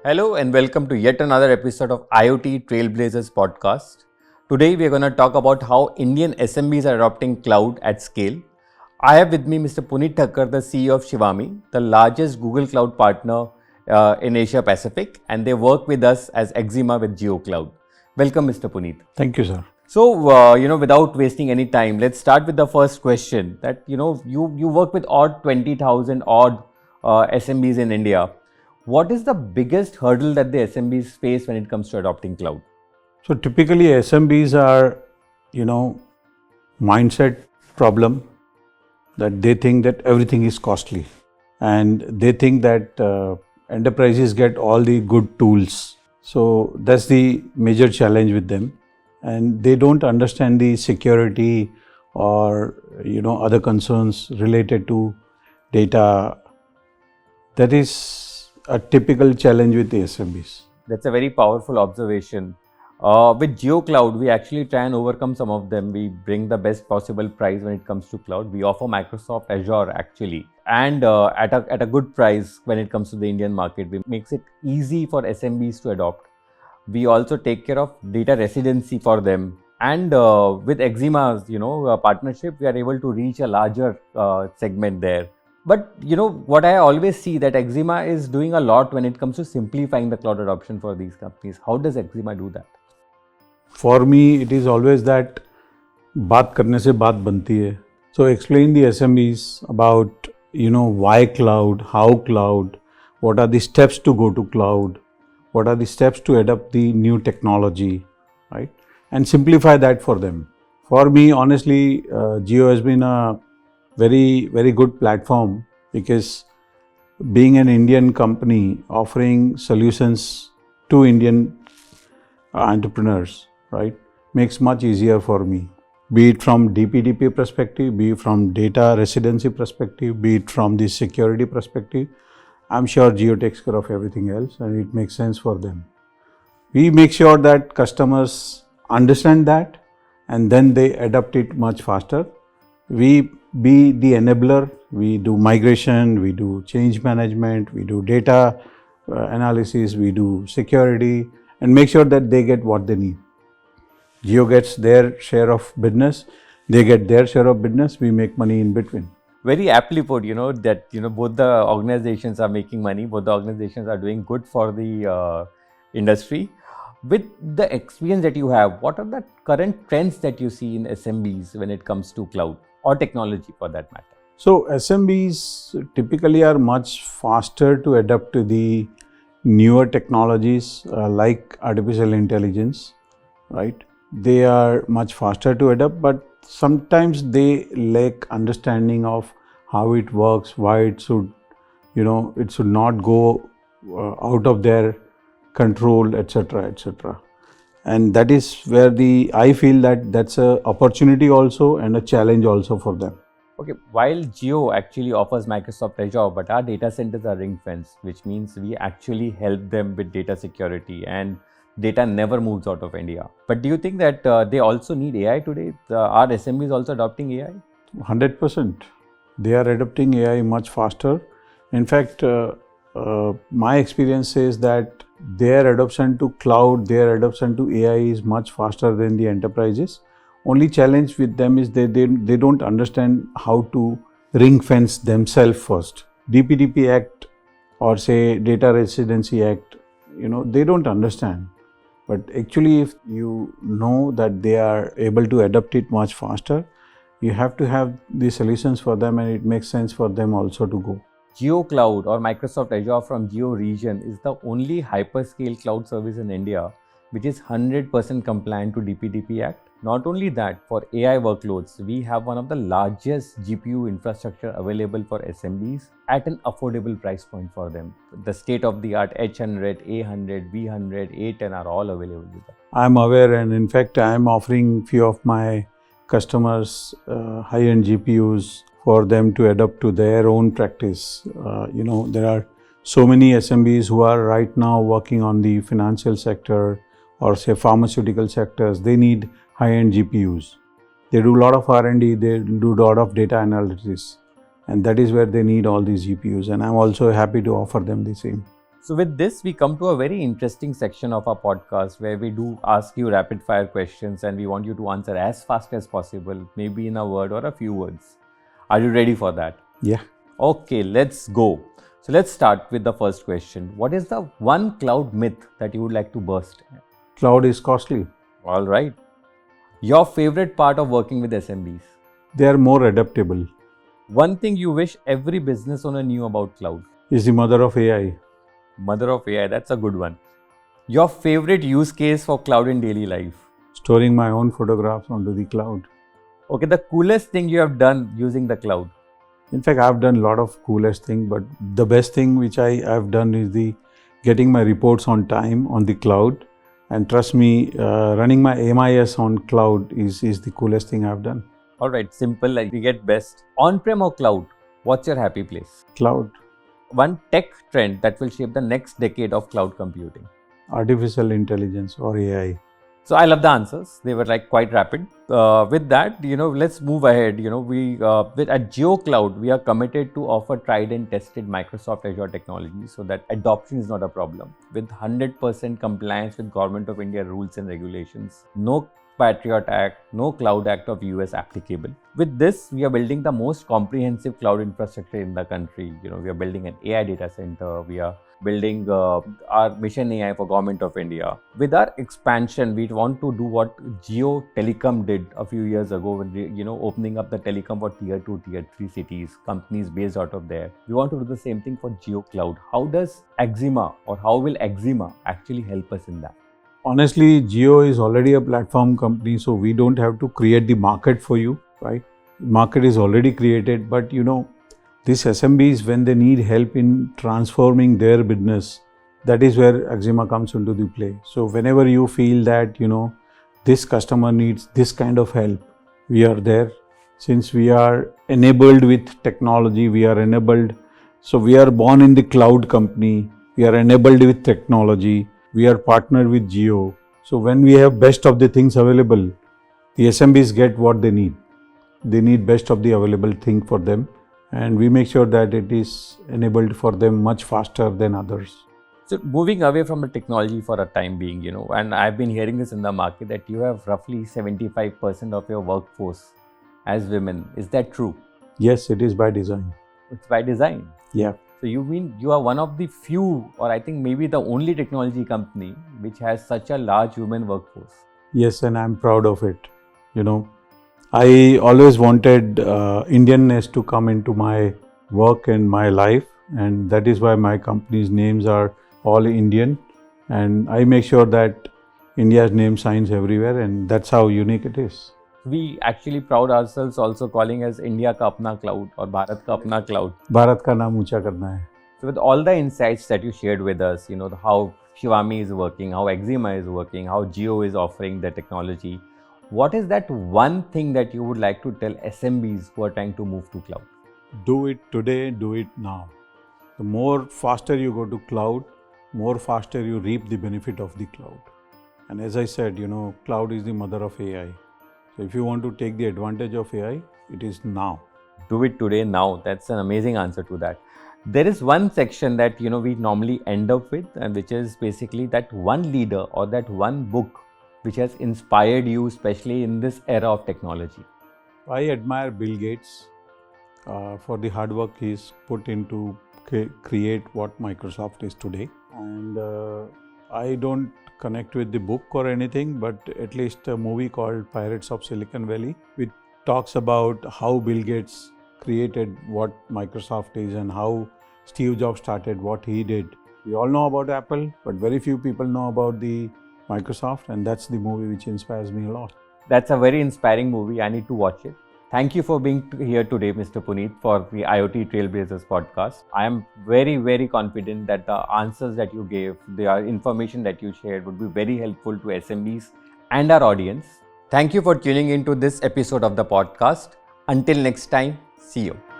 Hello and welcome to yet another episode of IoT Trailblazers Podcast. Today we are going to talk about how Indian SMBs are adopting cloud at scale. I have with me Mr. Punit Thakkar, the CEO of Shivaami, the largest Google Cloud partner in Asia Pacific, and they work with us as Axima with JioCloud. Welcome, Mr. Punit. Thank you, sir. So, without wasting any time, let's start with the first question. That you work with 20,000 odd SMBs in India. What is the biggest hurdle that the SMBs face when it comes to adopting cloud? So typically SMBs are, mindset problem that they think that everything is costly and they think that enterprises get all the good tools. So that's the major challenge with them, and they don't understand the security or other concerns related to data. That is a typical challenge with the SMBs. That's a very powerful observation. With JioCloud, we actually try and overcome some of them. We bring the best possible price when it comes to cloud. We offer Microsoft Azure actually, and at a good price when it comes to the Indian market. We makes it easy for SMBs to adopt. We also take care of data residency for them. And with Axima's partnership, we are able to reach a larger segment there. But what I always see that Axima is doing a lot when it comes to simplifying the cloud adoption for these companies. How does Axima do that? For me, it is always that बात करने से बात बनती है. So explain the SMEs about why cloud, how cloud, what are the steps to go to cloud, what are the steps to adopt the new technology, right? And simplify that for them. For me, honestly, Jio has been a very, very good platform because being an Indian company offering solutions to Indian entrepreneurs, right, makes much easier for me. Be it from DPDP perspective, be it from data residency perspective, be it from the security perspective. I'm sure Jio takes care of everything else and it makes sense for them. We make sure that customers understand that and then they adopt it much faster. We be the enabler, we do migration, we do change management, we do data analysis, we do security, and make sure that they get what they need. Jio gets their share of business, they get their share of business, we make money in between. Very aptly put, that both the organizations are making money, both the organizations are doing good for the industry. With the experience that you have, what are the current trends that you see in SMBs when it comes to cloud or technology for that matter? So SMBs typically are much faster to adapt to the newer technologies like artificial intelligence, right? They are much faster to adapt, but sometimes they lack understanding of how it works, why it should, it should not go out of their control, etc., etc. And that is where I feel that that's an opportunity also and a challenge also for them. Okay, while Jio actually offers Microsoft Azure, but our data centers are ring fenced, which means we actually help them with data security and data never moves out of India. But do you think that they also need AI today? Are SMBs also adopting AI? 100%. They are adopting AI much faster. In fact, my experience says that their adoption to cloud, their adoption to AI is much faster than the enterprises. Only challenge with them is they don't understand how to ring fence themselves first. DPDP Act or say Data Residency Act, they don't understand. But actually, if you know that they are able to adapt it much faster, you have to have the solutions for them and it makes sense for them also to go. JioCloud or Microsoft Azure from Jio region is the only hyperscale cloud service in India which is 100% compliant to DPDP Act. Not only that, for AI workloads, we have one of the largest GPU infrastructure available for SMBs at an affordable price point for them. The state-of-the-art H100, A100, V100, A10 are all available with that. I'm aware, and in fact, I'm offering few of my customers high-end GPUs for them to adopt to their own practice. There are so many SMBs who are right now working on the financial sector or say pharmaceutical sectors. They need high-end GPUs. They do a lot of R&D, they do a lot of data analysis, and that is where they need all these GPUs, and I'm also happy to offer them the same. So with this, we come to a very interesting section of our podcast where we do ask you rapid fire questions and we want you to answer as fast as possible, maybe in a word or a few words. Are you ready for that? Yeah. Okay, let's go. So let's start with the first question. What is the one cloud myth that you would like to burst? Cloud is costly. All right. Your favorite part of working with SMBs? They are more adaptable. One thing you wish every business owner knew about cloud? Is the mother of AI. Mother of AI, that's a good one. Your favorite use case for cloud in daily life? Storing my own photographs onto the cloud. Okay, the coolest thing you have done using the cloud? In fact, I've done a lot of coolest thing, but the best thing which I have done is the getting my reports on time on the cloud. And trust me, running my MIS on cloud is the coolest thing I've done. All right, simple, like we get best. On-prem or cloud? What's your happy place? Cloud. One tech trend that will shape the next decade of cloud computing? Artificial intelligence or AI. So I love the answers. They were like quite rapid. With that, let's move ahead. At JioCloud, we are committed to offer tried and tested Microsoft Azure technology so that adoption is not a problem. With 100% compliance with Government of India rules and regulations, no Patriot Act, no Cloud Act of US applicable. With this, we are building the most comprehensive cloud infrastructure in the country. We are building an AI data center. We are building our mission AI for Government of India. With our expansion, we want to do what Jio Telecom did a few years ago when opening up the telecom for tier 2, tier 3 cities, companies based out of there. We want to do the same thing for JioCloud. How does Axima or how will Axima actually help us in that? Honestly, Jio is already a platform company, so we don't have to create the market for you, right? Market is already created, but these SMBs, when they need help in transforming their business, that is where Axima comes into the play. So whenever you feel that, this customer needs this kind of help, we are there. Since we are enabled with technology, we are enabled. So we are born in the cloud company. We are enabled with technology. We are partnered with Jio. So when we have best of the things available, the SMBs get what they need. They need best of the available thing for them. And we make sure that it is enabled for them much faster than others. So moving away from the technology for a time being, and I've been hearing this in the market that you have roughly 75% of your workforce as women. Is that true? Yes, it is by design. It's by design? Yeah. So you mean you are one of the few, or I think maybe the only technology company which has such a large women workforce? Yes, and I'm proud of it. I always wanted Indianness to come into my work and my life, and that is why my company's names are all Indian, and I make sure that India's name shines everywhere, and that's how unique it is. We actually proud ourselves also calling as India ka apna cloud or Bharat ka apna cloud. Bharat ka naam uncha karna hai. So with all the insights that you shared with us, how Shivaami is working, how Axima is working, how Jio is offering the technology, what is that one thing that you would like to tell SMBs who are trying to move to cloud? Do it today, do it now. The more faster you go to cloud, more faster you reap the benefit of the cloud. And as I said, cloud is the mother of AI. So if you want to take the advantage of AI, it is now. Do it today, now. That's an amazing answer to that. There is one section that we normally end up with, and which is basically that one leader or that one book which has inspired you, especially in this era of technology. I admire Bill Gates for the hard work he's put into create what Microsoft is today. And I don't connect with the book or anything, but at least a movie called Pirates of Silicon Valley, which talks about how Bill Gates created what Microsoft is and how Steve Jobs started what he did. We all know about Apple, but very few people know about the Microsoft, and that's the movie which inspires me a lot. That's a very inspiring movie. I need to watch it. Thank you for being here today, Mr. Punit, for the IoT Trailblazers podcast. I am very, very confident that the answers that you gave, the information that you shared would be very helpful to SMBs and our audience. Thank you for tuning into this episode of the podcast. Until next time, see you.